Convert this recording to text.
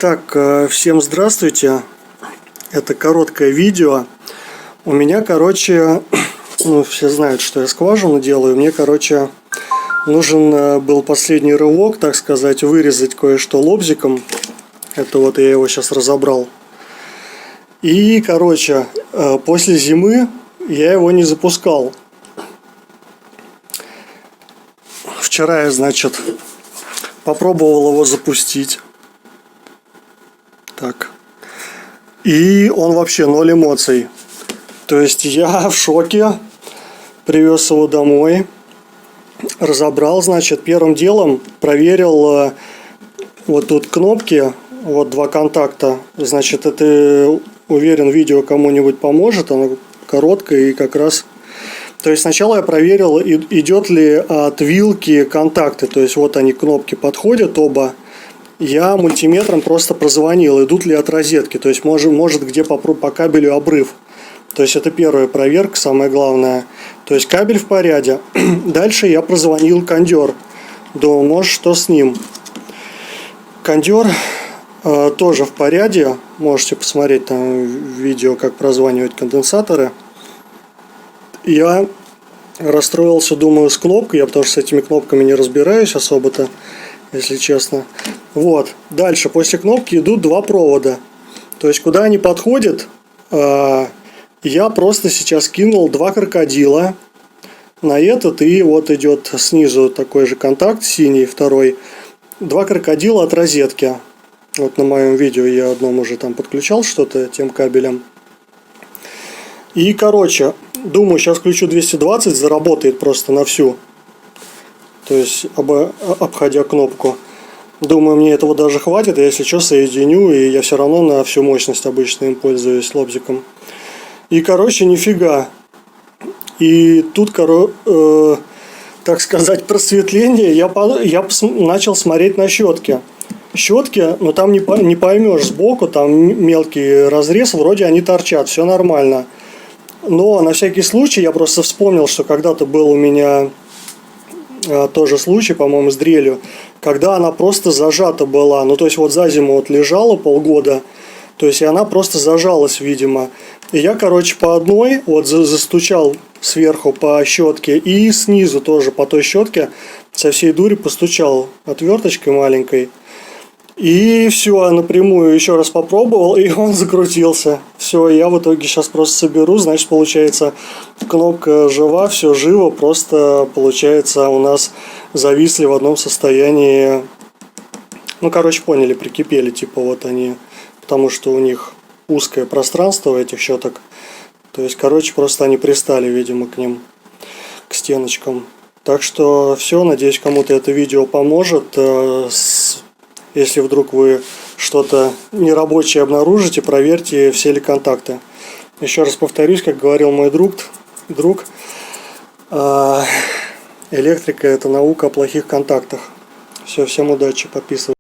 Так, всем здравствуйте. Это короткое видео. У меня, все знают, что я скважину делаю. Мне, нужен был последний рывок, так сказать, вырезать кое-что лобзиком. Это вот я его сейчас разобрал. И, после зимы я его не запускал. Вчера я, попробовал его запустить. Так. И он вообще ноль эмоций. То есть я в шоке. Привез его домой. Разобрал, первым делом проверил вот тут кнопки. Вот два контакта. Это, уверен, видео кому-нибудь поможет. Оно короткое и как раз... То есть сначала я проверил, идет ли от вилки контакты. То есть вот они, кнопки подходят оба. Я мультиметром просто прозвонил, идут ли от розетки. То есть может где по кабелю обрыв. То есть это первая проверка, самое главное. То есть кабель в порядке. Дальше я прозвонил кондер. Думал, может, что с ним. Кондер тоже в порядке. Можете посмотреть там видео, как прозванивать конденсаторы. Я расстроился, думаю, с кнопкой. Я потому что с этими кнопками не разбираюсь особо-то, если честно. Вот. Дальше, после кнопки идут два провода. То есть, куда они подходят, я просто сейчас кинул два крокодила на этот. И вот идет снизу такой же контакт, синий, второй. Два крокодила от розетки. Вот на моем видео я одном уже там подключал что-то тем кабелем. И, думаю, сейчас включу 220, заработает просто на всю. То есть, обходя кнопку. Думаю, мне этого даже хватит. Я, если что, соединю. И я все равно на всю мощность обычно им пользуюсь лобзиком. И, нифига. И тут, так сказать, просветление. Я начал смотреть на щетки. Щетки, но там не поймешь сбоку. Там мелкий разрез. Вроде они торчат. Все нормально. Но на всякий случай я просто вспомнил, что когда-то был у меня тоже случай, по-моему, с дрелью, когда она просто зажата была. Ну, то есть, вот за зиму вот лежала полгода, то есть, и она просто зажалась, видимо. И я, по одной вот застучал сверху по щетке и снизу тоже по той щетке со всей дури постучал отверточкой маленькой. И все, напрямую еще раз попробовал, и он закрутился. Все, я в итоге сейчас просто соберу. Значит, получается, кнопка жива, все живо. Просто, получается, у нас зависли в одном состоянии. Ну, поняли, прикипели. Вот они. Потому что у них узкое пространство у этих щеток. То есть, просто они пристали, видимо, к ним, к стеночкам. Так что все, надеюсь, кому-то это видео поможет. Если вдруг вы что-то нерабочее обнаружите, проверьте, все ли контакты. Еще раз повторюсь, как говорил мой друг, электрика – это наука о плохих контактах. Все, всем удачи, подписывайтесь.